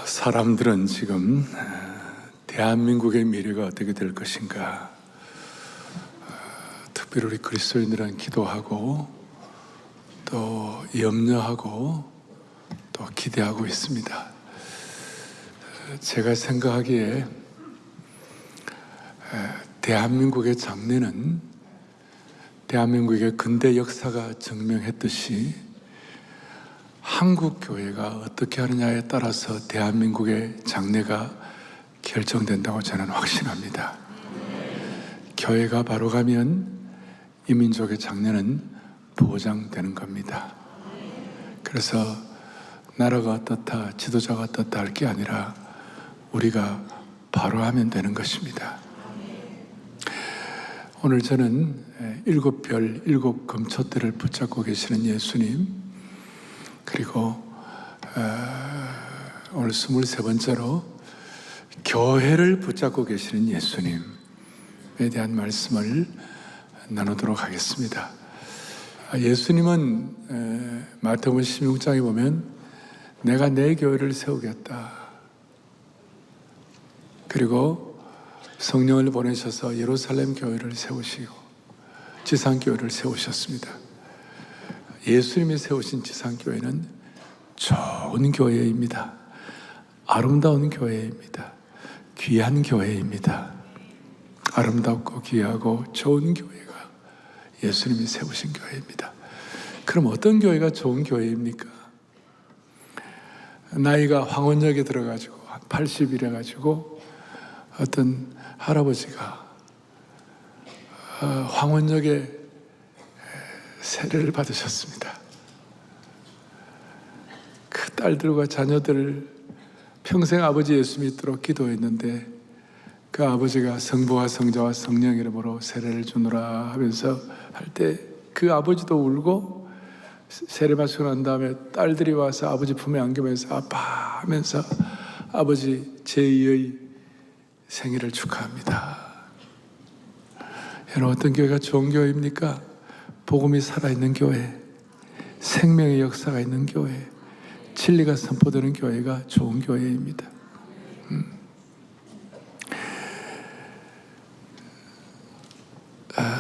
사람들은 지금 대한민국의 미래가 어떻게 될 것인가, 특별히 우리 그리스도인들은 기도하고 또 염려하고 또 기대하고 있습니다. 제가 생각하기에 대한민국의 장래는 대한민국의 근대 역사가 증명했듯이 한국 교회가 어떻게 하느냐에 따라서 대한민국의 장래가 결정된다고 저는 확신합니다. 교회가 바로 가면 이 민족의 장래는 보장되는 겁니다. 그래서 나라가 어떻다, 지도자가 어떻다 할 게 아니라 우리가 바로 하면 되는 것입니다. 오늘 저는 일곱 별, 일곱 금초대를 붙잡고 계시는 예수님, 그리고 오늘 23번째로 교회를 붙잡고 계시는 예수님에 대한 말씀을 나누도록 하겠습니다. 예수님은 마태복음 16장에 보면 내가 내 교회를 세우겠다, 그리고 성령을 보내셔서 예루살렘 교회를 세우시고 지상교회를 세우셨습니다. 예수님이 세우신 지상교회는 좋은 교회입니다. 아름다운 교회입니다. 귀한 교회입니다. 아름답고 귀하고 좋은 교회가 예수님이 세우신 교회입니다. 그럼 어떤 교회가 좋은 교회입니까? 나이가 황혼역에 들어가지고 한 80이래 가지고 어떤 할아버지가 황혼역에 세례를 받으셨습니다. 그 딸들과 자녀들 평생 아버지 예수 믿도록 기도했는데 그 아버지가 성부와 성자와 성령 이름으로 세례를 주노라 하면서 할 때 그 아버지도 울고 세례 받고 난 다음에 딸들이 와서 아버지 품에 안기면서 아빠 하면서 아버지 제2의 생일을 축하합니다. 여러분, 어떤 교회가 좋은 교회입니까? 복음이 살아있는 교회, 생명의 역사가 있는 교회, 진리가 선포되는 교회가 좋은 교회입니다.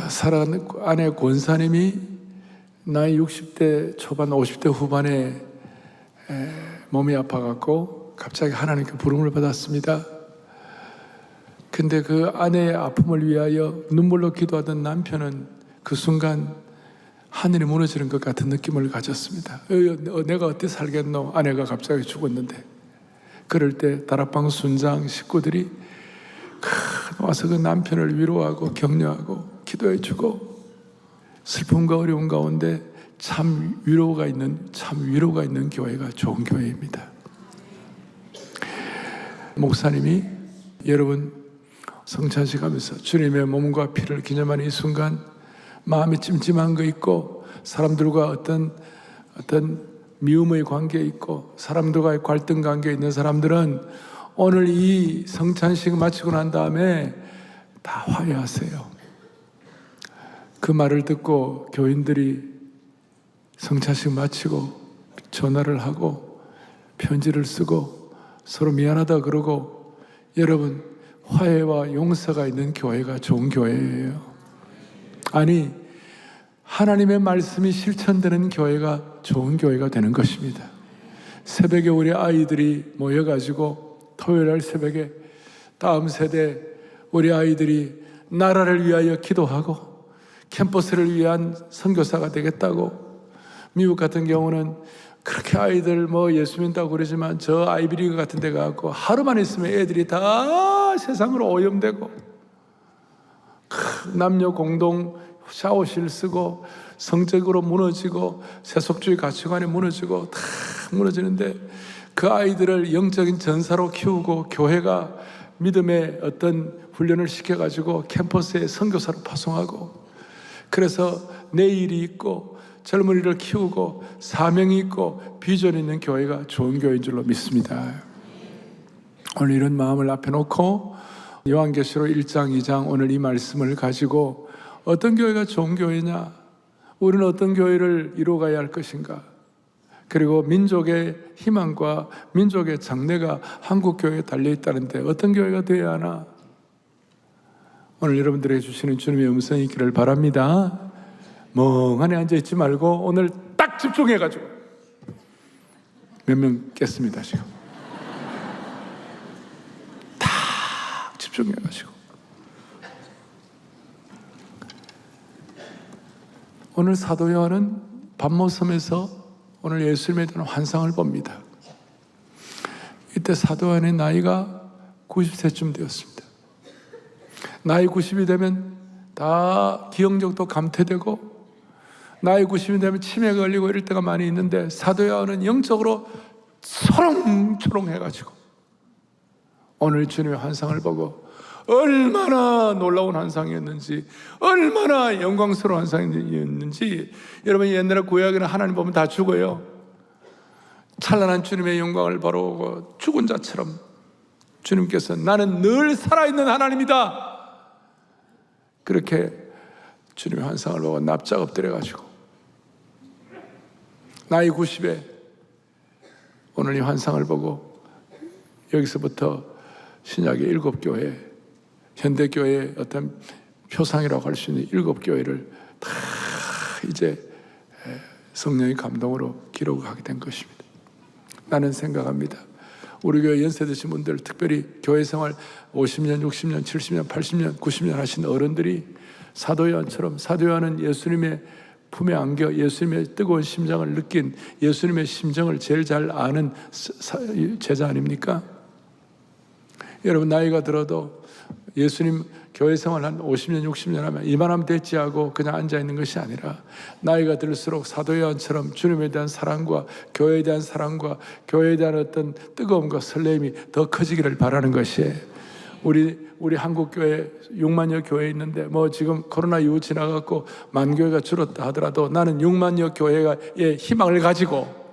사랑하는 아내 권사님이 나이 60대 초반, 50대 후반에 몸이 아파갖고 갑자기 하나님께 부름을 받았습니다. 근데 그 아내의 아픔을 위하여 눈물로 기도하던 남편은 그 순간 하늘이 무너지는 것 같은 느낌을 가졌습니다. 내가 어떻게 살겠노? 아내가 갑자기 죽었는데. 그럴 때 다락방 순장 식구들이 와서 그 남편을 위로하고 격려하고 기도해주고 슬픔과 어려움 가운데 참 위로가 있는 교회가 좋은 교회입니다. 목사님이 여러분 성찬식 하면서 주님의 몸과 피를 기념하는 이 순간 마음이 찜찜한 거 있고 사람들과 어떤 미움의 관계에 있고 사람들과의 갈등 관계에 있는 사람들은 오늘 이 성찬식 마치고 난 다음에 다 화해하세요. 그 말을 듣고 교인들이 성찬식 마치고 전화를 하고 편지를 쓰고 서로 미안하다 그러고, 여러분, 화해와 용서가 있는 교회가 좋은 교회예요. 아니, 하나님의 말씀이 실천되는 교회가 좋은 교회가 되는 것입니다. 새벽에 우리 아이들이 모여가지고 토요일날 새벽에 다음 세대 우리 아이들이 나라를 위하여 기도하고 캠퍼스를 위한 선교사가 되겠다고, 미국 같은 경우는 그렇게 아이들 예수 믿다고 그러지만 저 아이비리그 같은 데 가고 하루만 있으면 애들이 다 세상으로 오염되고 남녀 공동 샤워실 쓰고 성적으로 무너지고 세속주의 가치관이 무너지고 다 무너지는데, 그 아이들을 영적인 전사로 키우고 교회가 믿음의 어떤 훈련을 시켜가지고 캠퍼스에 선교사로 파송하고, 그래서 내일이 있고 젊은이를 키우고 사명이 있고 비전이 있는 교회가 좋은 교회인 줄로 믿습니다. 오늘 이런 마음을 앞에 놓고 요한계시록 1장 2장 오늘 이 말씀을 가지고 어떤 교회가 좋은 교회냐, 우리는 어떤 교회를 이루어가야 할 것인가, 그리고 민족의 희망과 민족의 장래가 한국 교회에 달려 있다는데 어떤 교회가 되어야 하나? 오늘 여러분들에게 주시는 주님의 음성이 있기를 바랍니다. 멍하니 앉아있지 말고 오늘 딱 집중해가지고 몇 명 깼습니다. 지금 딱 집중해가지고 오늘 사도 요한은 밤모섬에서 오늘 예수님에 대한 환상을 봅니다. 이때 사도 요한의 나이가 90세쯤 되었습니다. 나이 90이 되면 다 기억력도 감퇴되고 나이 90이 되면 치매가 걸리고 이럴 때가 많이 있는데 사도 요한은 영적으로 초롱초롱해가지고 오늘 주님의 환상을 보고 얼마나 놀라운 환상이었는지, 얼마나 영광스러운 환상이었는지. 여러분 옛날에 구약에는 하나님 보면 다 죽어요. 찬란한 주님의 영광을 바라보고 죽은 자처럼 주님께서 나는 늘 살아있는 하나님이다, 그렇게 주님의 환상을 보고 납작 엎드려가지고 나이 90에 오늘 이 환상을 보고 여기서부터 신약의 7교회, 현대교회의 어떤 표상이라고 할 수 있는 7교회를 다 이제 성령의 감동으로 기록하게 된 것입니다. 나는 생각합니다. 우리 교회 연세 드신 분들, 특별히 교회 생활 50년, 60년, 70년, 80년, 90년 하신 어른들이 사도 요한처럼, 사도 요한은 예수님의 품에 안겨 예수님의 뜨거운 심장을 느낀, 예수님의 심정을 제일 잘 아는 제자 아닙니까? 여러분 나이가 들어도 예수님 교회 생활 한 50년, 60년 하면 이만하면 됐지 하고 그냥 앉아있는 것이 아니라 나이가 들수록 사도 요한처럼 주님에 대한 사랑과 교회에 대한 사랑과 교회에 대한 어떤 뜨거움과 설렘이 더 커지기를 바라는 것이에요. 우리 한국교회 6만여 교회 있는데 뭐 지금 코로나 이후 지나갔고 만 교회가 줄었다 하더라도 나는 6만여 교회의 희망을 가지고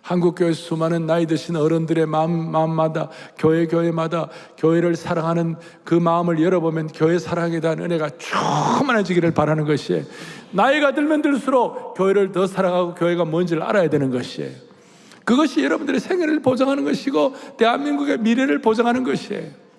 한국교회 수많은 나이 드신 어른들의 마음마다 교회마다 교회를 사랑하는 그 마음을 열어보면 교회 사랑에 대한 은혜가 충만해지기를 바라는 것이에요. 나이가 들면 들수록 교회를 더 사랑하고 교회가 뭔지를 알아야 되는 것이에요. 그것이 여러분들의 생애를 보장하는 것이고 대한민국의 미래를 보장하는 것이에요.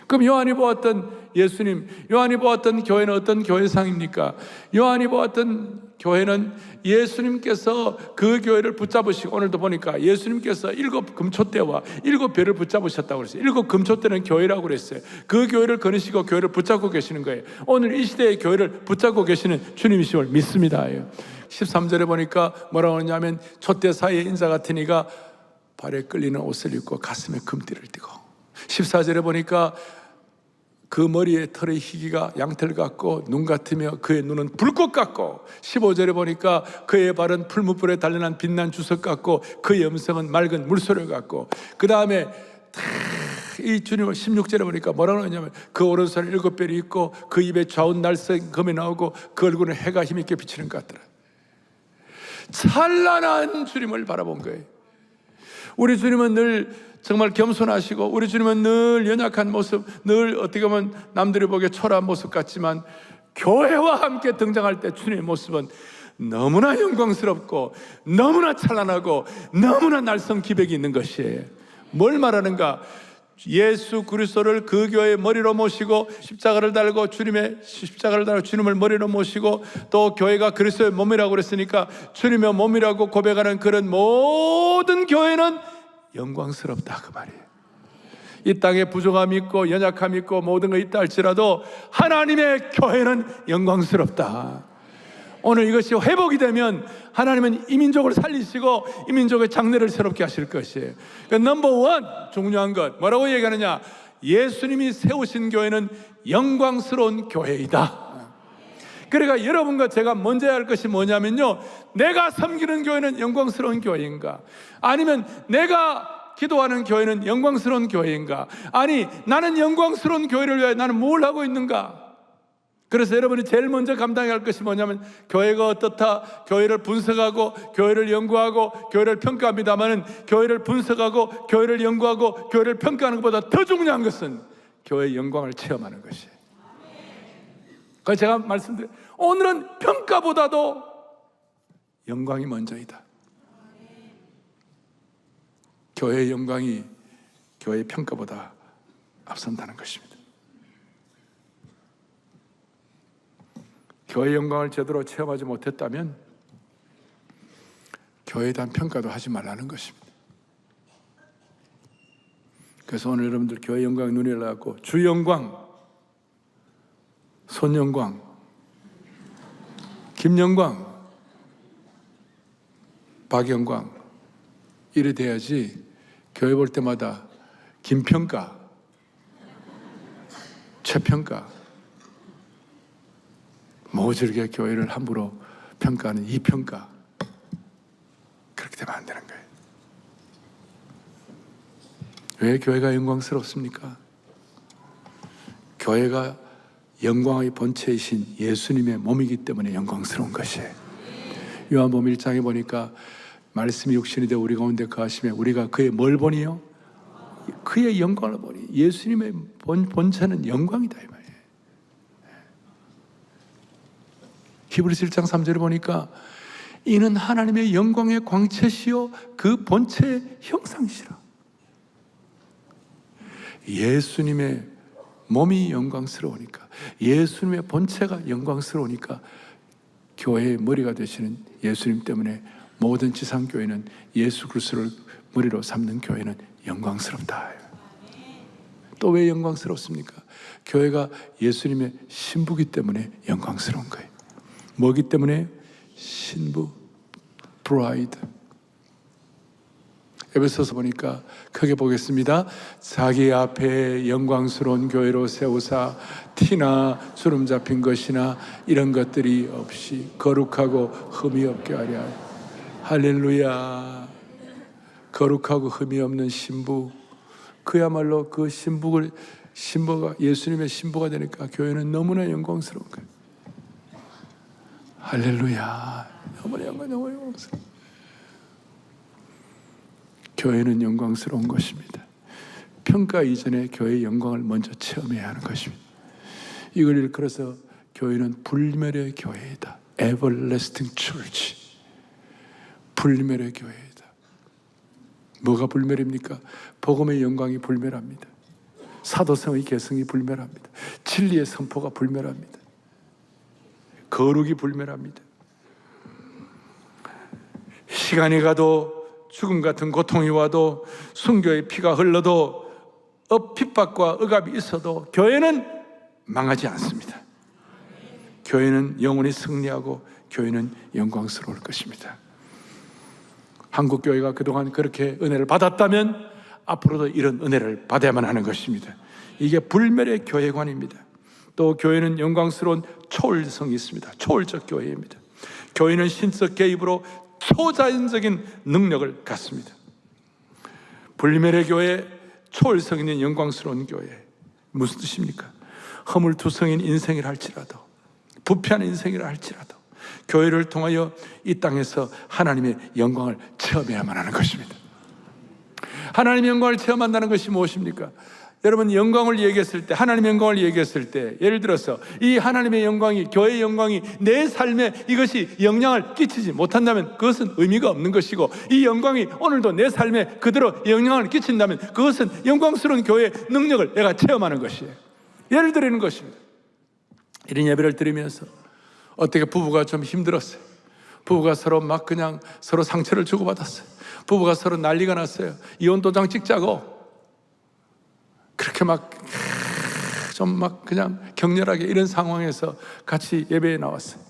그럼 요한이 보았던 예수님, 요한이 보았던 교회는 어떤 교회상입니까? 요한이 보았던 교회는 예수님께서 그 교회를 붙잡으시고, 오늘도 보니까 예수님께서 7 금초대와 7 별을 붙잡으셨다고 그랬어요. 7 금초대는 교회라고 그랬어요. 그 교회를 거느시고 교회를 붙잡고 계시는 거예요. 오늘 이 시대의 교회를 붙잡고 계시는 주님이심을 믿습니다. 13절에 보니까 뭐라고 하냐면 촛대 사이에 인자 같은 이가 발에 끌리는 옷을 입고 가슴에 금띠를 띠고, 14절에 보니까 그 머리에 털의 희기가 양털 같고 눈 같으며 그의 눈은 불꽃 같고, 15절에 보니까 그의 발은 풀무불에 단련한 빛난 주석 같고 그의 음성은 맑은 물소리 같고, 그 다음에 이 주님을 16절에 보니까 뭐라고 하냐면 그 오른손에 7별이 있고 그 입에 좌운 날쌘 검이 나오고 그 얼굴은 해가 힘있게 비치는 것 같더라. 찬란한 주님을 바라본 거예요. 우리 주님은 늘 정말 겸손하시고, 우리 주님은 늘 연약한 모습, 늘 어떻게 보면 남들이 보기에 초라한 모습 같지만 교회와 함께 등장할 때 주님의 모습은 너무나 영광스럽고 너무나 찬란하고 너무나 날성 기백이 있는 것이에요. 뭘 말하는가? 예수 그리스도를 그 교회의 머리로 모시고 십자가를 달고 주님을 머리로 모시고, 또 교회가 그리스도의 몸이라고 그랬으니까 주님의 몸이라고 고백하는 그런 모든 교회는 영광스럽다, 그 말이에요. 이 땅에 부족함이 있고 연약함이 있고 모든 거 있다 할지라도 하나님의 교회는 영광스럽다. 오늘 이것이 회복이 되면 하나님은 이 민족을 살리시고 이 민족의 장래를 새롭게 하실 것이에요. 그러니까 넘버원 중요한 것 뭐라고 얘기하느냐? 예수님이 세우신 교회는 영광스러운 교회이다. 그러니까 여러분과 제가 먼저 해야 할 것이 뭐냐면요, 내가 섬기는 교회는 영광스러운 교회인가? 아니면 내가 기도하는 교회는 영광스러운 교회인가? 아니, 나는 영광스러운 교회를 위해 나는 뭘 하고 있는가? 그래서 여러분이 제일 먼저 감당해야 할 것이 뭐냐면, 교회가 어떻다, 교회를 분석하고 교회를 연구하고 교회를 평가합니다마는 교회를 분석하고 교회를 연구하고 교회를 평가하는 것보다 더 중요한 것은 교회의 영광을 체험하는 것이에요. 그래서 제가 말씀드려요, 오늘은 평가보다도 영광이 먼저이다. 교회의 영광이 교회의 평가보다 앞선다는 것입니다. 교회의 영광을 제대로 체험하지 못했다면 교회에 대한 평가도 하지 말라는 것입니다. 그래서 오늘 여러분들 교회 영광에 눈이 열려갖고 주 영광, 손 영광, 김 영광, 박 영광 이래 돼야지 교회 볼 때마다 김평가, 최평가, 모질게 교회를 함부로 평가하는 이평가, 그렇게 되면 안 되는 거예요. 왜 교회가 영광스럽습니까? 교회가 영광의 본체이신 예수님의 몸이기 때문에 영광스러운 것이에요. 요한복음 1장에 보니까 말씀이 육신이 되어 우리 가운데 거하시며 우리가 그의 뭘 보니요? 그의 영광을 보니. 예수님의 본체는 영광이다 이 말이에요. 히브리서 1장 3절에 보니까 이는 하나님의 영광의 광채시요 그 본체의 형상이시라. 예수님의 몸이 영광스러우니까, 예수님의 본체가 영광스러우니까 교회의 머리가 되시는 예수님 때문에 모든 지상교회는 예수 그리스도를 머리로 삼는 교회는 영광스럽다. 또 왜 영광스럽습니까? 교회가 예수님의 신부기 때문에 영광스러운 거예요. 뭐기 때문에? 신부, 브라이드. 에베소서 보니까 크게 보겠습니다. 자기 앞에 영광스러운 교회로 세우사 티나 주름 잡힌 것이나 이런 것들이 없이 거룩하고 흠이 없게 하려. 할렐루야. 거룩하고 흠이 없는 신부, 그야말로 그 신부가 예수님의 신부가 되니까 교회는 너무나 영광스러운 거예요. 할렐루야. 너무나 영광스러워. 교회는 영광스러운 것입니다. 평가 이전에 교회의 영광을 먼저 체험해야 하는 것입니다. 이걸 일컬어서 교회는 불멸의 교회이다. Everlasting Church. 불멸의 교회이다. 뭐가 불멸입니까? 복음의 영광이 불멸합니다. 사도성의 개성이 불멸합니다. 진리의 선포가 불멸합니다. 거룩이 불멸합니다. 시간이 가도 죽음 같은 고통이 와도 순교의 피가 흘러도 핍박과 억압이 있어도 교회는 망하지 않습니다. 교회는 영원히 승리하고 교회는 영광스러울 것입니다. 한국 교회가 그동안 그렇게 은혜를 받았다면 앞으로도 이런 은혜를 받아야만 하는 것입니다. 이게 불멸의 교회관입니다. 또 교회는 영광스러운 초월성이 있습니다. 초월적 교회입니다. 교회는 신적 개입으로 초자연적인 능력을 갖습니다. 불멸의 교회, 초월성 있는 영광스러운 교회. 무슨 뜻입니까? 허물투성인 인생이라 할지라도, 부패한 인생이라 할지라도 교회를 통하여 이 땅에서 하나님의 영광을 체험해야만 하는 것입니다. 하나님의 영광을 체험한다는 것이 무엇입니까? 여러분, 영광을 얘기했을 때, 하나님의 영광을 얘기했을 때, 예를 들어서 이 하나님의 영광이, 교회의 영광이 내 삶에 이것이 영향을 끼치지 못한다면 그것은 의미가 없는 것이고, 이 영광이 오늘도 내 삶에 그대로 영향을 끼친다면 그것은 영광스러운 교회의 능력을 내가 체험하는 것이에요. 예를 드리는 것입니다. 이런 예배를 드리면서 어떻게 부부가 좀 힘들었어요. 부부가 서로 막 그냥 서로 상처를 주고받았어요. 부부가 서로 난리가 났어요. 이혼 도장 찍자고 그렇게 좀 그냥 격렬하게 이런 상황에서 같이 예배에 나왔어요.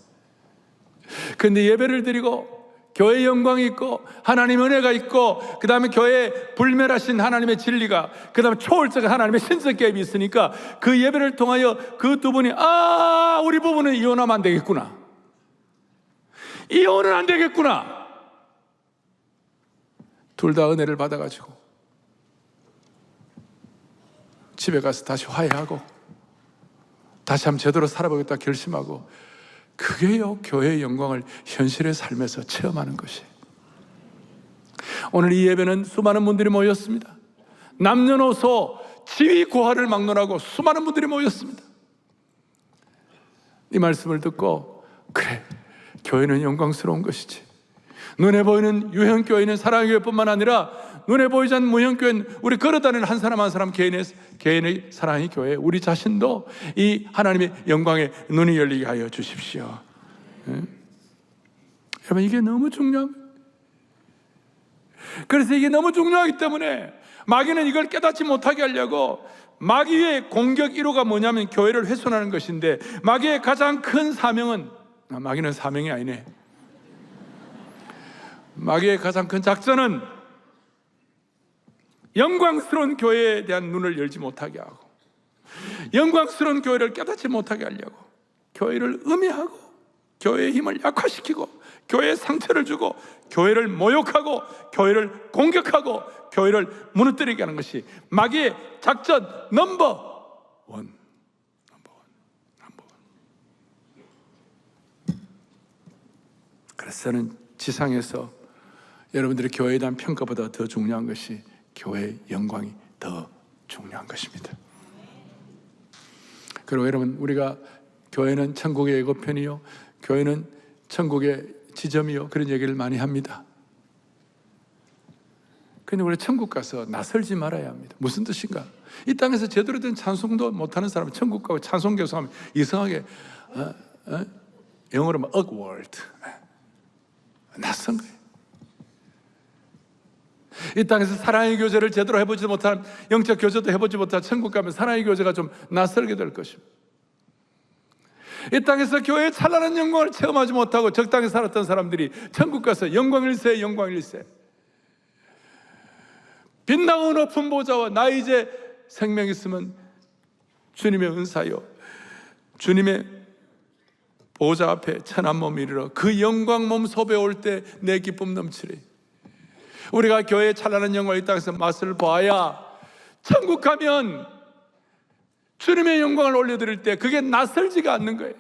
그런데 예배를 드리고 교회의 영광이 있고 하나님 은혜가 있고 그 다음에 교회에 불멸하신 하나님의 진리가, 그 다음에 초월적 하나님의 신적 개입이 있으니까 그 예배를 통하여 그 두 분이 우리 부부는 이혼하면 안 되겠구나, 이혼은 안 되겠구나, 둘 다 은혜를 받아가지고 집에 가서 다시 화해하고 다시 한번 제대로 살아보겠다 결심하고, 그게요 교회의 영광을 현실의 삶에서 체험하는 것이에요. 오늘 이 예배는 수많은 분들이 모였습니다. 남녀노소 지위 고하를 막론하고 수많은 분들이 모였습니다. 이 말씀을 듣고 그래, 교회는 영광스러운 것이지, 눈에 보이는 유형교회는 사랑의 교회뿐만 아니라 눈에 보이지 않는 무형교회는 우리 걸어다니는 한 사람 한 사람 개인의 사랑의 교회, 우리 자신도 이 하나님의 영광에 눈이 열리게 하여 주십시오. 여러분, 이게 너무 중요합니다. 그래서 이게 너무 중요하기 때문에 마귀는 이걸 깨닫지 못하게 하려고, 마귀의 공격 1호가 뭐냐면 교회를 훼손하는 것인데, 마귀의 가장 큰 사명은, 마귀는 사명이 아니네, 마귀의 가장 큰 작전은 영광스러운 교회에 대한 눈을 열지 못하게 하고, 영광스러운 교회를 깨닫지 못하게 하려고 교회를 음해하고, 교회의 힘을 약화시키고, 교회에 상처를 주고, 교회를 모욕하고, 교회를 공격하고, 교회를 무너뜨리게 하는 것이 마귀의 작전 넘버 원. 그래서 저는 지상에서 여러분들의 교회에 대한 평가보다 더 중요한 것이 교회의 영광이 더 중요한 것입니다. 그리고 여러분, 우리가 교회는 천국의 예고편이요, 교회는 천국의 지점이요, 그런 얘기를 많이 합니다. 그런데 우리 천국 가서 나설지 말아야 합니다. 무슨 뜻인가? 이 땅에서 제대로 된 찬송도 못하는 사람은 천국 가고 찬송 교수하면 이상하게 영어로 막 awkward, 낯선 거예요. 이 땅에서 사랑의 교제를 제대로 해보지 못한, 영적 교제도 해보지 못한 천국 가면 사랑의 교제가 좀 낯설게 될 것입니다. 이 땅에서 교회의 찬란한 영광을 체험하지 못하고 적당히 살았던 사람들이 천국 가서 영광일세, 영광일세, 빛나고 높은 보좌와 나 이제 생명 있으면 주님의 은사요, 주님의 보좌 앞에 천한 몸 이르러 그 영광 몸 섭에 올 때 내 기쁨 넘치리. 우리가 교회의 찬란한 영광을 이 땅에서 맛을 봐야 천국 가면 주님의 영광을 올려드릴 때 그게 낯설지가 않는 거예요.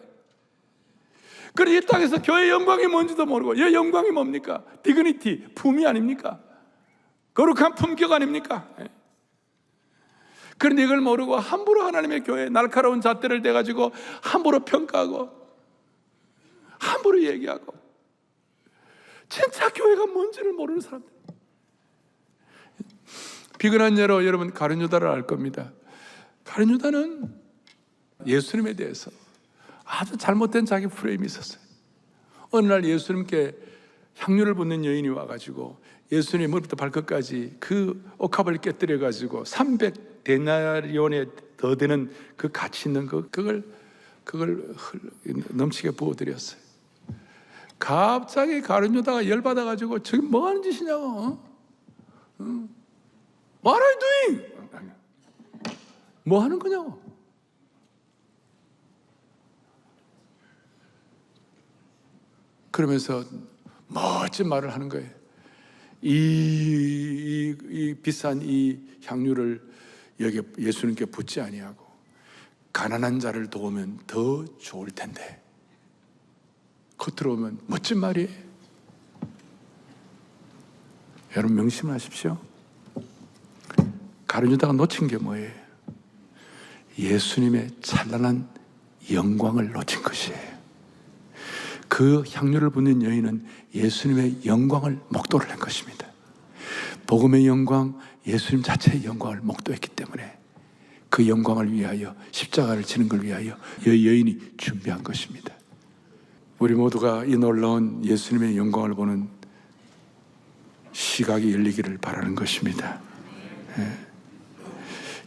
그런데 이 땅에서 교회의 영광이 뭔지도 모르고, 이 영광이 뭡니까? 디그니티, 품위 아닙니까? 거룩한 품격 아닙니까? 그런데 이걸 모르고 함부로 하나님의 교회 날카로운 잣대를 대가지고 함부로 평가하고 함부로 얘기하고, 진짜 교회가 뭔지를 모르는 사람들. 비근한 예로 여러분 가룟 유다를 알 겁니다. 가룟 유다는 예수님에 대해서 아주 잘못된 자기 프레임이 있었어요. 어느 날 예수님께 향유를 붓는 여인이 와가지고 예수님 머리부터 발끝까지 그 옥합을 깨뜨려 가지고 300데나리온에 더 되는 그 가치 있는 그걸 넘치게 부어드렸어요. 갑자기 가룟 유다가 열받아 가지고 지금 뭐 하는 짓이냐고, What are you doing? 뭐 하는 거냐고. 그러면서 멋진 말을 하는 거예요. 이 비싼 이 향유를 여기 예수님께 붓지 아니하고 가난한 자를 도우면 더 좋을 텐데. 겉으로 보면 멋진 말이에요. 여러분 명심하십시오. 가룟 유다가 놓친 게 뭐예요? 예수님의 찬란한 영광을 놓친 것이에요. 그 향유를 붓는 여인은 예수님의 영광을 목도를 한 것입니다. 복음의 영광, 예수님 자체의 영광을 목도했기 때문에 그 영광을 위하여, 십자가를 지는 걸 위하여 이 여인이 준비한 것입니다. 우리 모두가 이 놀라운 예수님의 영광을 보는 시각이 열리기를 바라는 것입니다.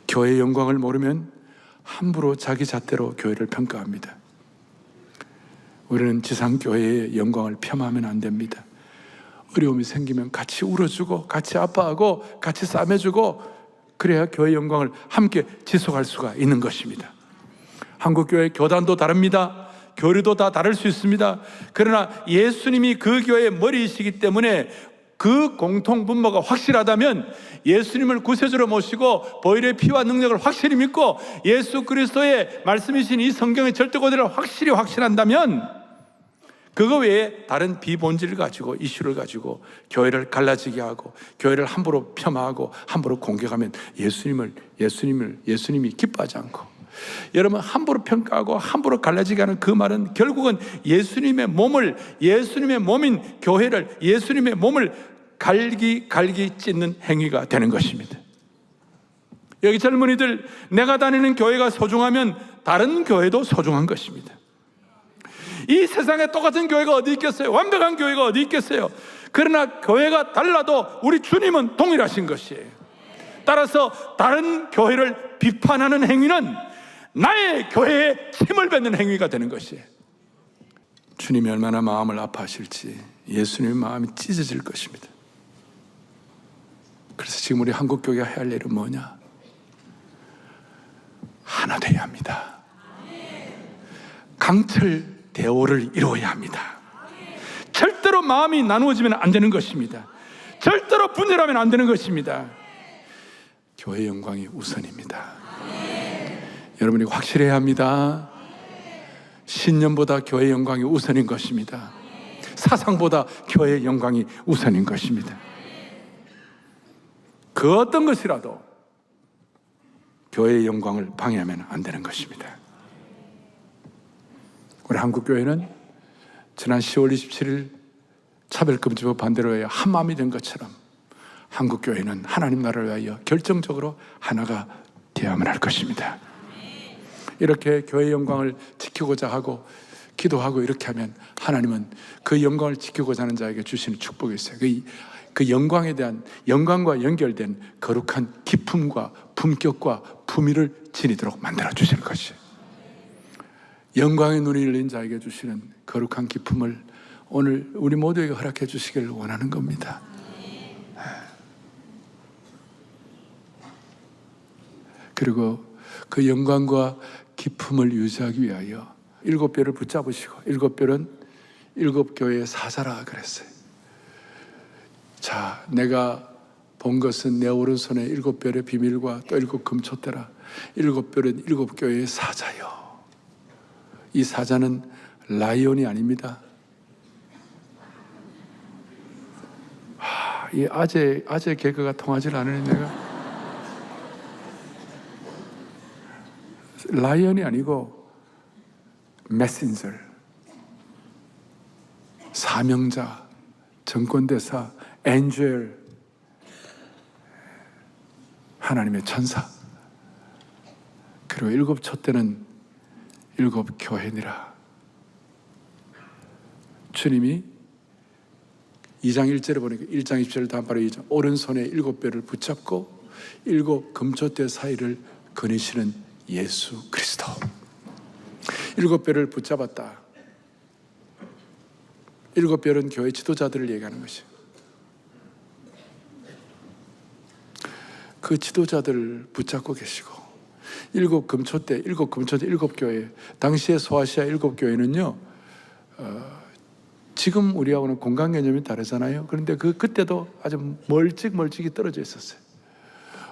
교회의 영광을 모르면 함부로 자기 잣대로 교회를 평가합니다. 우리는 지상교회의 영광을 폄하하면 안 됩니다. 어려움이 생기면 같이 울어주고 같이 아파하고 같이 싸매주고, 그래야 교회의 영광을 함께 지속할 수가 있는 것입니다. 한국교회 교단도 다릅니다. 교리도 다 다를 수 있습니다. 그러나 예수님이 그 교회의 머리이시기 때문에 그 공통분모가 확실하다면, 예수님을 구세주로 모시고 보혈의 피와 능력을 확실히 믿고 예수 그리스도의 말씀이신 이 성경의 절대 고대를 확실히 확신한다면, 그거 외에 다른 비본질을 가지고, 이슈를 가지고 교회를 갈라지게 하고 교회를 함부로 폄하하고 함부로 공격하면 예수님이 기뻐하지 않고 여러분, 함부로 평가하고 함부로 갈라지게 하는 그 말은 결국은 예수님의 몸인 교회를, 예수님의 몸을 갈기 찢는 행위가 되는 것입니다. 여기 젊은이들, 내가 다니는 교회가 소중하면 다른 교회도 소중한 것입니다. 이 세상에 똑같은 교회가 어디 있겠어요? 완벽한 교회가 어디 있겠어요? 그러나 교회가 달라도 우리 주님은 동일하신 것이에요. 따라서 다른 교회를 비판하는 행위는 나의 교회에 침을 뱉는 행위가 되는 것이에요. 주님이 얼마나 마음을 아파하실지 예수님의 마음이 찢어질 것입니다. 그래서 지금 우리 한국교회가 해야 할 일은 뭐냐? 하나 되어야 합니다. 강철 대오를 이루어야 합니다. 절대로 마음이 나누어지면 안 되는 것입니다. 절대로 분열하면 안 되는 것입니다. 교회 영광이 우선입니다. 여러분이 확실해야 합니다. 신념보다 교회 영광이 우선인 것입니다. 사상보다 교회 영광이 우선인 것입니다. 그 어떤 것이라도 교회의 영광을 방해하면 안 되는 것입니다. 우리 한국교회는 지난 10월 27일 차별금지법 반대로 해야 한마음이 된 것처럼 한국교회는 하나님 나라를 위하여 결정적으로 하나가 되어야만 할 것입니다. 이렇게 교회의 영광을 지키고자 하고 기도하고 이렇게 하면 하나님은 그 영광을 지키고자 하는 자에게 주시는 축복이 있어요. 그 영광에 대한, 영광과 연결된 거룩한 기품과 품격과 품위를 지니도록 만들어 주실 것이에요. 영광의 눈이 열린 자에게 주시는 거룩한 기품을 오늘 우리 모두에게 허락해 주시기를 원하는 겁니다. 그리고 그 영광과 기품을 유지하기 위하여 7뼈를 붙잡으시고, 7뼈는 7교회의 사자라 그랬어요. 자, 내가 본 것은 내 오른손에 7뼈의 비밀과 또 7 금촛대라. 7뼈는 7교회의 사자요. 이 사자는 라이온이 아닙니다. 이 아재 개그가 통하질 않으니 내가 라이언이 아니고 메신저, 사명자, 정권대사, 엔젤, 하나님의 천사. 그리고 7 촛대는 7 교회니라. 주님이 2장 1절에 보니까 1장 20절을 다음 바로 2장 오른손에 7뼈를 붙잡고 7 금촛대 사이를 거니시는 예수 그리스도. 7뼈를 붙잡았다. 7뼈는 교회 지도자들을 얘기하는 것이에요. 그 지도자들을 붙잡고 계시고 7 금촛대, 7 교회. 당시에 소아시아 7교회는요 지금 우리하고는 공간 개념이 다르잖아요. 그런데 그때도 아주 멀찍이 떨어져 있었어요.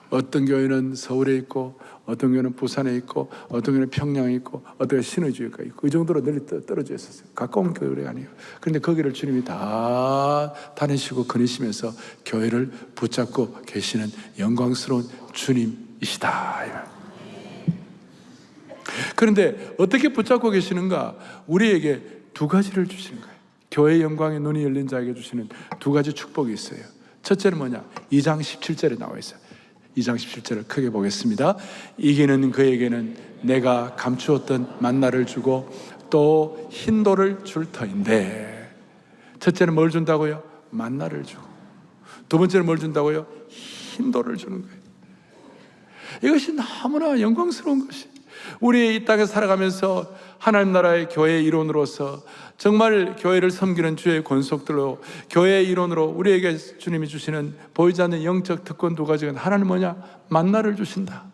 어떤 교회는 서울에 있고, 어떤 교회는 부산에 있고, 어떤 교회는 평양에 있고, 어떤 교회는 신의주에 있고, 그 정도로 널리 떨어져 있었어요. 가까운 교회가 아니에요. 그런데 거기를 주님이 다 다니시고 거니시면서 교회를 붙잡고 계시는 영광스러운 주님이시다. 그런데 어떻게 붙잡고 계시는가? 우리에게 2가지를 주시는 거예요. 교회의 영광의 눈이 열린 자에게 주시는 2가지 축복이 있어요. 첫째는 뭐냐? 2장 17절에 나와 있어요. 2장 17절을 크게 보겠습니다. 이기는 그에게는 내가 감추었던 만나를 주고 또 흰돌을 줄 터인데, 첫째는 뭘 준다고요? 만나를 주고, 두 번째는 뭘 준다고요? 흰돌을 주는 거예요. 이것이 너무나 영광스러운 것이, 우리 이 땅에 살아가면서 하나님 나라의 교회의 일원으로서 정말 교회를 섬기는 주의 권속들로, 교회의 일원으로 우리에게 주님이 주시는 보이지 않는 영적 특권 2가지가, 하나는 뭐냐? 만나를 주신다.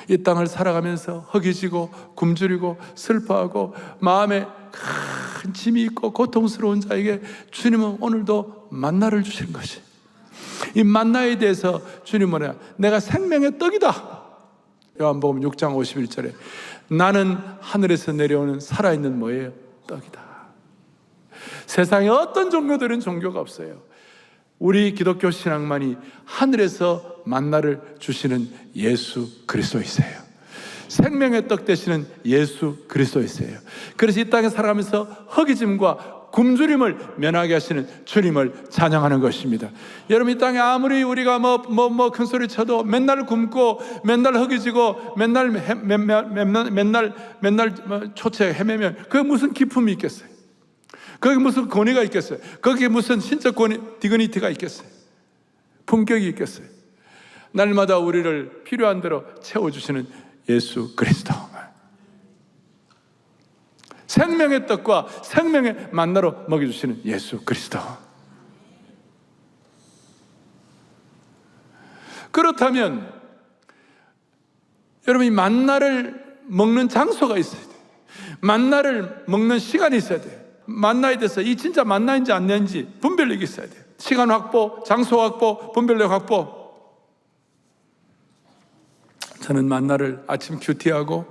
이 땅을 살아가면서 허기지고 굶주리고 슬퍼하고 마음에 큰 짐이 있고 고통스러운 자에게 주님은 오늘도 만나를 주시는 것이, 이 만나에 대해서 주님은 뭐냐? 내가 생명의 떡이다. 요한복음 6장 51절에 나는 하늘에서 내려오는 살아있는 뭐예요? 떡이다. 세상에 어떤 종교들은 종교가 없어요. 우리 기독교 신앙만이 하늘에서 만나를 주시는 예수 그리스도이세요. 생명의 떡 되시는 예수 그리스도이세요. 그래서 이 땅에 살아가면서 허기짐과 굶주림을 면하게 하시는 주님을 찬양하는 것입니다. 여러분, 이 땅에 아무리 우리가 큰 소리 쳐도 맨날 굶고 맨날 허기지고 맨날 초췌 헤매면 그게 무슨 기품이 있겠어요? 거기 무슨 권위가 있겠어요? 거기에 무슨 신적 디그니티가 있겠어요? 품격이 있겠어요? 날마다 우리를 필요한 대로 채워주시는 예수 그리스도, 생명의 떡과 생명의 만나로 먹여주시는 예수 그리스도. 그렇다면 여러분이 만나를 먹는 장소가 있어야 돼요. 만나를 먹는 시간이 있어야 돼요. 만나에 대해서 이 진짜 만나인지 안 나인지 분별력이 있어야 돼요. 시간 확보, 장소 확보, 분별력 확보. 저는 만나를 아침 큐티하고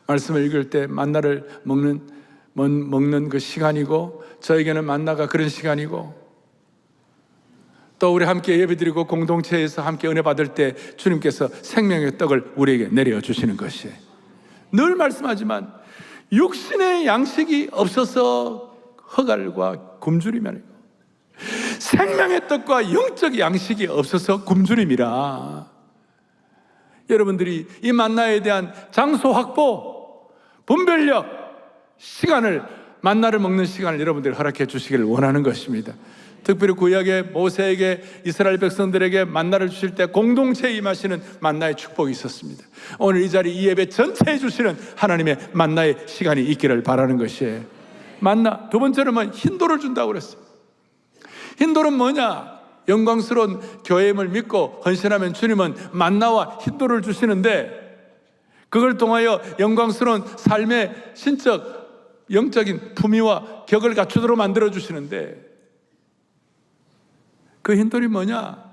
말씀을 읽을 때 만나를 먹는 그 시간이고, 저에게는 만나가 그런 시간이고, 또 우리 함께 예배드리고 공동체에서 함께 은혜 받을 때 주님께서 생명의 떡을 우리에게 내려주시는 것이에요. 늘 말씀하지만 육신의 양식이 없어서 허갈과 굶주림이 아니고 생명의 떡과 영적 양식이 없어서 굶주림이라. 여러분들이 이 만나에 대한 장소 확보, 분별력, 시간을, 만나를 먹는 시간을 여러분들이 허락해 주시기를 원하는 것입니다. 특별히 구약의 모세에게 이스라엘 백성들에게 만나를 주실 때 공동체에 임하시는 만나의 축복이 있었습니다. 오늘 이 자리, 이 예배 전체에 주시는 하나님의 만나의 시간이 있기를 바라는 것이에요. 만나. 두 번째로는 흰돌을 준다고 그랬어요. 흰돌은 뭐냐? 영광스러운 교회임을 믿고 헌신하면 주님은 만나와 흰돌을 주시는데, 그걸 통하여 영광스러운 삶의 신적, 영적인 품위와 격을 갖추도록 만들어 주시는데, 그 흰돌이 뭐냐?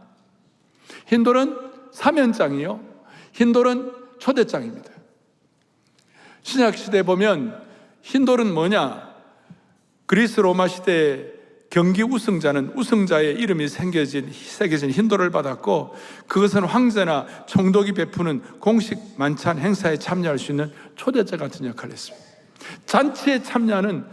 흰돌은 사면장이요, 흰돌은 초대장입니다. 신약시대에 보면 흰돌은 뭐냐? 그리스 로마 시대에 경기 우승자는 우승자의 이름이 새겨진 흰돌을 받았고, 그것은 황제나 총독이 베푸는 공식 만찬 행사에 참여할 수 있는 초대자 같은 역할을 했습니다. 잔치에 참여하는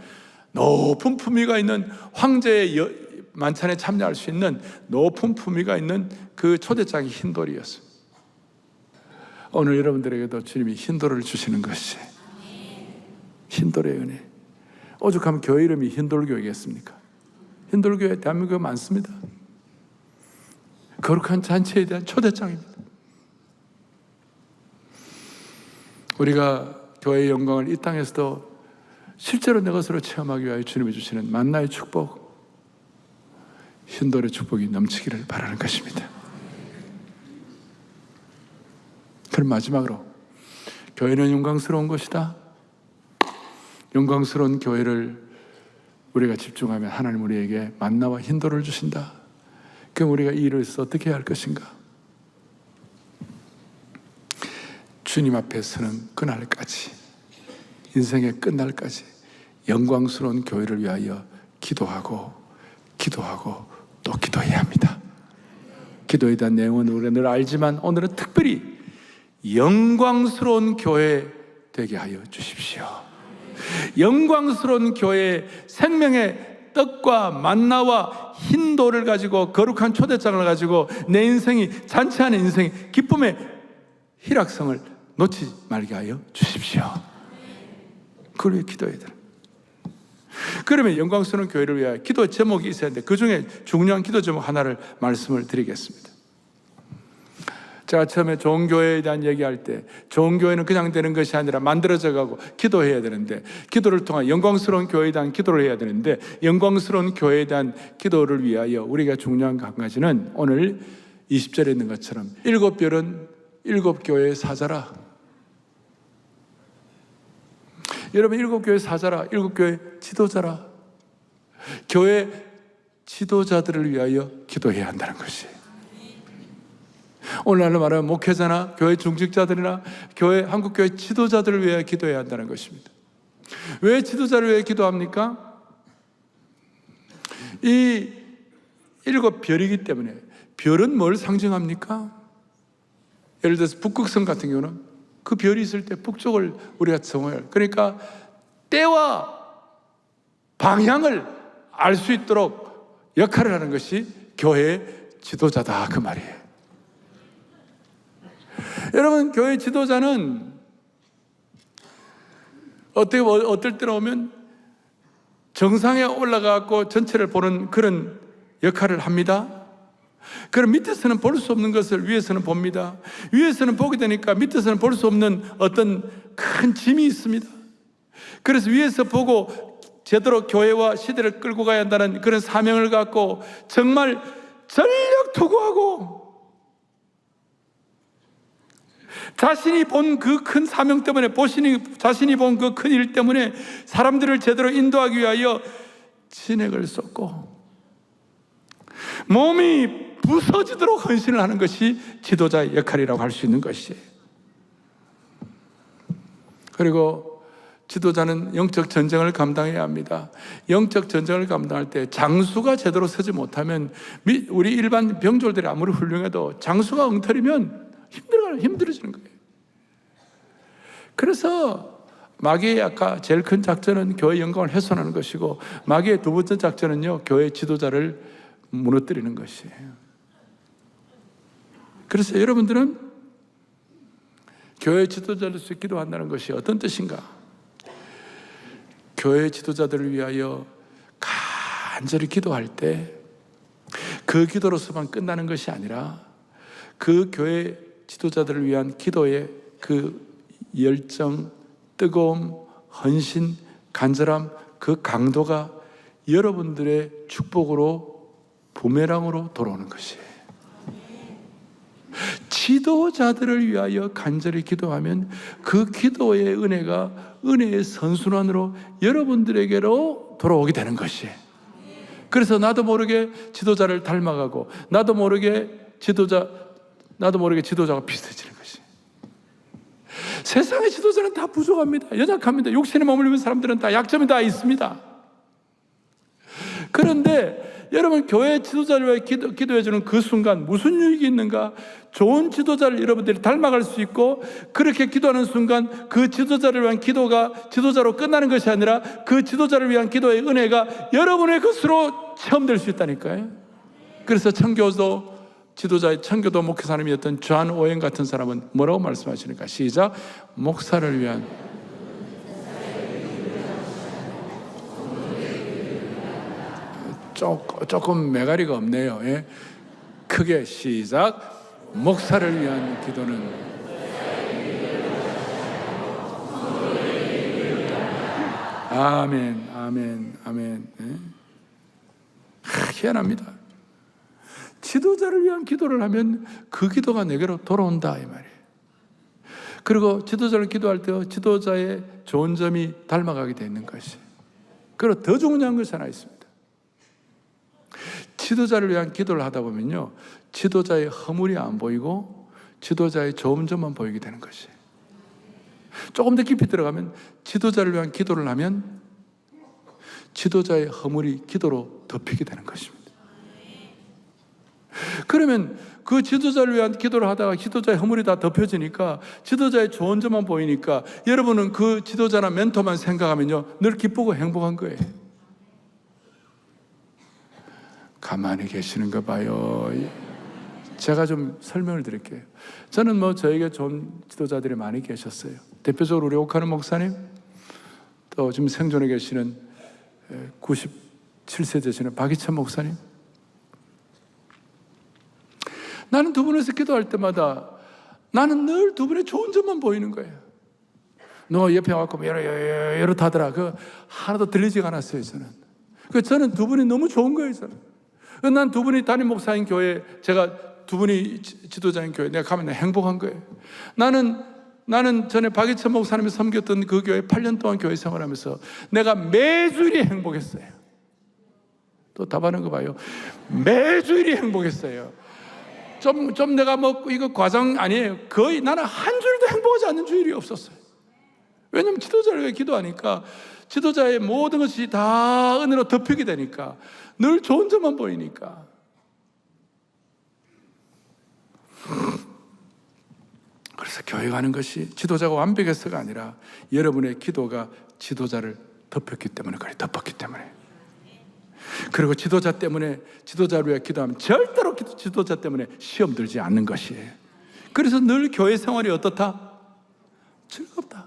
높은 품위가 있는, 황제의 만찬에 참여할 수 있는 높은 품위가 있는 그 초대장이 흰돌이었습니다. 오늘 여러분들에게도 주님이 흰돌을 주시는 것이 흰돌의 은혜. 오죽하면 교회 이름이 흰돌교회겠습니까? 흰돌교회 대한민국에 많습니다. 거룩한 잔치에 대한 초대장입니다. 우리가 교회의 영광을 이 땅에서도 실제로 내 것으로 체험하기 위하여 주님이 주시는 만나의 축복, 흰돌의 축복이 넘치기를 바라는 것입니다. 그럼 마지막으로, 교회는 영광스러운 것이다. 영광스러운 교회를 우리가 집중하면 하나님 우리에게 만나와 흰돌을 주신다. 그럼 우리가 이 일을 해서 어떻게 해야 할 것인가? 주님 앞에 서는 그날까지, 인생의 끝날까지 영광스러운 교회를 위하여 기도하고 또 기도해야 합니다. 기도에 대한 내용은 우리가 늘 알지만 오늘은 특별히 영광스러운 교회 되게 하여 주십시오. 영광스러운 교회, 생명의 떡과 만나와 흰돌을 가지고, 거룩한 초대장을 가지고 내 인생이, 잔치하는 인생이 기쁨의 희락성을 놓치지 말게 하여 주십시오. 그걸 위해 기도해야 돼요. 그러면 영광스러운 교회를 위하여 기도 제목이 있어야 하는데, 그 중에 중요한 기도 제목 하나를 말씀을 드리겠습니다. 제가 처음에 좋은 교회에 대한 얘기할 때, 좋은 교회는 그냥 되는 것이 아니라 만들어져 가고 기도해야 되는데, 기도를 통한 영광스러운 교회에 대한 기도를 해야 되는데, 영광스러운 교회에 대한 기도를 위하여 우리가 중요한 한 가지는 오늘 20절에 있는 것처럼 7별은 7교회의 사자라. 여러분, 7교회 사자라, 7교회 지도자라. 교회 지도자들을 위하여 기도해야 한다는 것이에요. 오늘날로 말하면 목회자나 교회 중직자들이나 교회, 한국교회 지도자들을 위해 기도해야 한다는 것입니다. 왜 지도자를 위해 기도합니까? 이 7 별이기 때문에, 별은 뭘 상징합니까? 예를 들어서 북극성 같은 경우는 그 별이 있을 때 북쪽을 우리가 정해요. 그러니까 때와 방향을 알 수 있도록 역할을 하는 것이 교회의 지도자다, 그 말이에요. 여러분, 교회 지도자는 어떨 때는 오면 정상에 올라가고 전체를 보는 그런 역할을 합니다. 그럼 밑에서는 볼 수 없는 것을 위에서는 봅니다. 위에서는 보게 되니까 밑에서는 볼 수 없는 어떤 큰 짐이 있습니다. 그래서 위에서 보고 제대로 교회와 시대를 끌고 가야 한다는 그런 사명을 갖고 정말 전력 투구하고 자신이 본 그 큰 사명 때문에, 자신이 본 그 큰 일 때문에 사람들을 제대로 인도하기 위하여 진액을 쏟고 몸이 부서지도록 헌신을 하는 것이 지도자의 역할이라고 할 수 있는 것이에요. 그리고 지도자는 영적 전쟁을 감당해야 합니다. 영적 전쟁을 감당할 때 장수가 제대로 서지 못하면, 우리 일반 병졸들이 아무리 훌륭해도 장수가 엉터리면 힘들어지는 거예요. 그래서 마귀의 아까 제일 큰 작전은 교회 영광을 훼손하는 것이고, 마귀의 두 번째 작전은요, 교회 지도자를 무너뜨리는 것이에요. 그래서 여러분들은 교회 지도자로서 기도한다는 것이 어떤 뜻인가? 교회 지도자들을 위하여 간절히 기도할 때 그 기도로서만 끝나는 것이 아니라 그 교회 지도자들을 위한 기도의 그 열정, 뜨거움, 헌신, 간절함, 그 강도가 여러분들의 축복으로 부메랑으로 돌아오는 것이에요. 지도자들을 위하여 간절히 기도하면 그 기도의 은혜가 은혜의 선순환으로 여러분들에게로 돌아오게 되는 것이에요. 그래서 나도 모르게 지도자를 닮아가고 나도 모르게 지도자가 비슷해지는 것이에요. 세상의 지도자는 다 부족합니다. 연약합니다. 육신에 머물리는 사람들은 다 약점이 다 있습니다. 그런데 여러분, 교회 지도자를 위해 기도해주는 그 순간 무슨 유익이 있는가? 좋은 지도자를 여러분들이 닮아갈 수 있고, 그렇게 기도하는 순간 그 지도자를 위한 기도가 지도자로 끝나는 것이 아니라 그 지도자를 위한 기도의 은혜가 여러분의 것으로 체험될 수 있다니까요. 그래서 청교도 목회사님이었던 존 오웬 같은 사람은 뭐라고 말씀하시니까, 시작. 목사를 위한 조금 매가리가 없네요. 예? 크게 시작. 목사를 위한 기도는 아멘, 아멘, 아멘. 예? 희한합니다. 지도자를 위한 기도를 하면 그 기도가 내게로 돌아온다, 이 말이에요. 그리고 지도자를 기도할 때 지도자의 좋은 점이 닮아가게 되어 있는 것이. 그리고 더 중요한 것이 하나 있습니다. 지도자를 위한 기도를 하다 보면요, 지도자의 허물이 안 보이고 지도자의 좋은 점만 보이게 되는 것이에요. 조금 더 깊이 들어가면 지도자를 위한 기도를 하면 지도자의 허물이 기도로 덮이게 되는 것입니다. 그러면 그 지도자를 위한 기도를 하다가 지도자의 허물이 다 덮여지니까 지도자의 좋은 점만 보이니까 여러분은 그 지도자나 멘토만 생각하면요, 늘 기쁘고 행복한 거예요. 가만히 계시는가 봐요. 제가 좀 설명을 드릴게요. 저는 저에게 좋은 지도자들이 많이 계셨어요. 대표적으로 우리 옥하는 목사님, 또 지금 생존해 계시는 97세 되시는 박희천 목사님. 나는 두 분에서 기도할 때마다 나는 늘 두 분의 좋은 점만 보이는 거예요. 너 옆에 와서 이렇다더라. 하나도 들리지가 않았어요, 저는. 저는 두 분이 너무 좋은 거예요, 저는. 난 두 분이 담임 목사인 교회, 제가 두 분이 지도자인 교회, 내가 가면 행복한 거예요. 나는 전에 박희천 목사님이 섬겼던 그 교회 8년 동안 교회 생활하면서 내가 매주일이 행복했어요. 또 답하는 거 봐요. 매주일이 행복했어요. 좀 내가 이거 과장 아니에요. 거의 나는 한 주일도 행복하지 않는 주일이 없었어요. 왜냐하면 지도자를 위해 기도하니까 지도자의 모든 것이 다 은혜로 덮이게 되니까 늘 좋은 점만 보이니까. 그래서 교회 가는 것이 지도자가 완벽해서가 아니라 여러분의 기도가 지도자를 덮었기 때문에, 그래, 덮었기 때문에. 그리고 지도자 때문에, 지도자를 위해 기도하면 절대로 지도자 때문에 시험 들지 않는 것이에요. 그래서 늘 교회 생활이 어떻다? 즐겁다.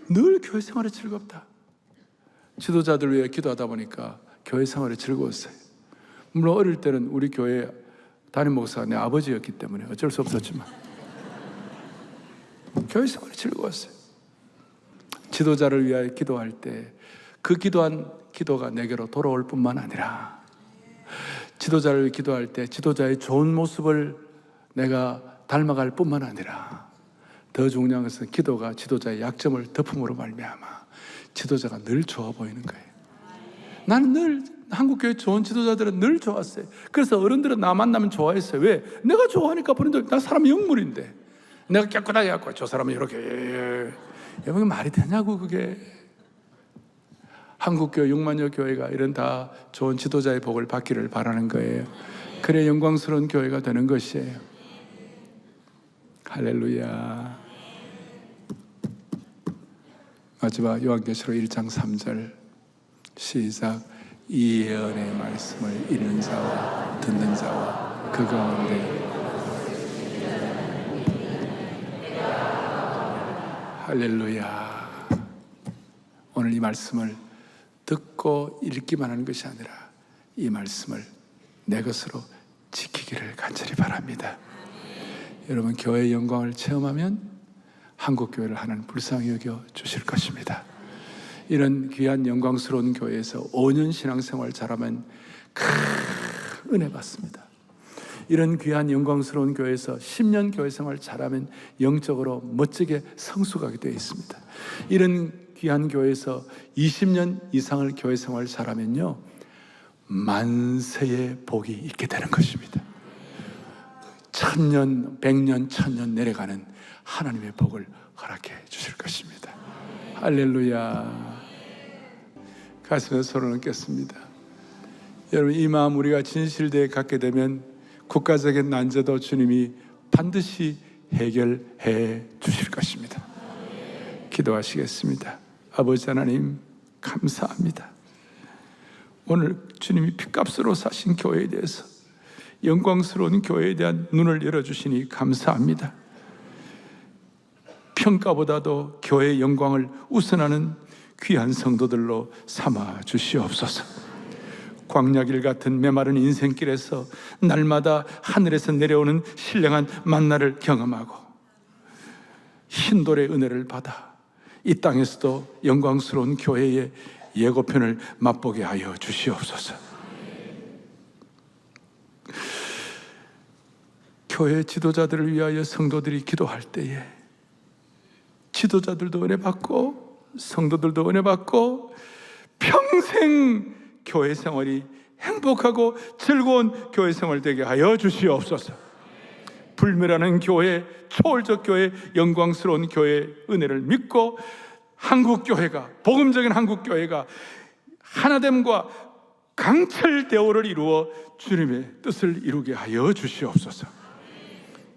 늘 교회 생활이 즐겁다. 지도자들 위해 기도하다 보니까 교회 생활이 즐거웠어요. 물론 어릴 때는 우리 교회 담임 목사가 내 아버지였기 때문에 어쩔 수 없었지만 교회 생활이 즐거웠어요. 지도자를 위하여 기도할 때 그 기도한 기도가 내게로 돌아올 뿐만 아니라, 지도자를 위해 기도할 때 지도자의 좋은 모습을 내가 닮아갈 뿐만 아니라, 더 중요한 것은 기도가 지도자의 약점을 덮음으로 말미암아 지도자가 늘 좋아 보이는 거예요. 나는 늘 한국교회 좋은 지도자들은 늘 좋았어요. 그래서 어른들은 나 만나면 좋아했어요. 왜? 내가 좋아하니까. 보는데 나 사람 영물인데 내가 깨끗하게 갖고 저 사람은 이렇게, 여러분 말이 되냐고. 그게 한국교회 6만여 교회가 이런 다 좋은 지도자의 복을 받기를 바라는 거예요. 그래 영광스러운 교회가 되는 것이에요. 할렐루야. 마지막 요한계시록 1장 3절 시작. 이 예언의 말씀을 읽는 자와 듣는 자와 그 가운데, 할렐루야. 오늘 이 말씀을 듣고 읽기만 하는 것이 아니라 이 말씀을 내 것으로 지키기를 간절히 바랍니다. 여러분, 교회의 영광을 체험하면 한국교회를 하나님 불쌍히 여겨 주실 것입니다. 이런 귀한 영광스러운 교회에서 5년 신앙생활 잘하면 큰 은혜 받습니다. 이런 귀한 영광스러운 교회에서 10년 교회생활 잘하면 영적으로 멋지게 성숙하게 되어 있습니다. 이런 귀한 교회에서 20년 이상을 교회생활 잘하면요, 만세의 복이 있게 되는 것입니다. 1000년, 100년, 1000년 내려가는 하나님의 복을 허락해 주실 것입니다. 할렐루야. 가슴에 손을 얹겠습니다. 여러분, 이 마음 우리가 진실되게 갖게 되면 국가적인 난제도 주님이 반드시 해결해 주실 것입니다. 기도하시겠습니다. 아버지 하나님, 감사합니다. 오늘 주님이 핏값으로 사신 교회에 대해서, 영광스러운 교회에 대한 눈을 열어주시니 감사합니다. 평가보다도 교회의 영광을 우선하는 귀한 성도들로 삼아 주시옵소서. 광야길 같은 메마른 인생길에서 날마다 하늘에서 내려오는 신령한 만나를 경험하고 흰돌의 은혜를 받아 이 땅에서도 영광스러운 교회의 예고편을 맛보게 하여 주시옵소서. 교회 지도자들을 위하여 성도들이 기도할 때에 지도자들도 은혜 받고 성도들도 은혜 받고 평생 교회 생활이 행복하고 즐거운 교회 생활 되게 하여 주시옵소서. 불멸하는 교회, 초월적 교회, 영광스러운 교회의 은혜를 믿고 한국교회가, 복음적인 한국교회가 하나됨과 강철 대오를 이루어 주님의 뜻을 이루게 하여 주시옵소서.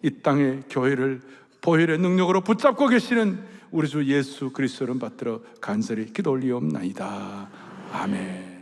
이 땅의 교회를 보혈의 능력으로 붙잡고 계시는 우리 주 예수 그리스도를 받들어 간절히 기도 올리옵나이다. 아멘.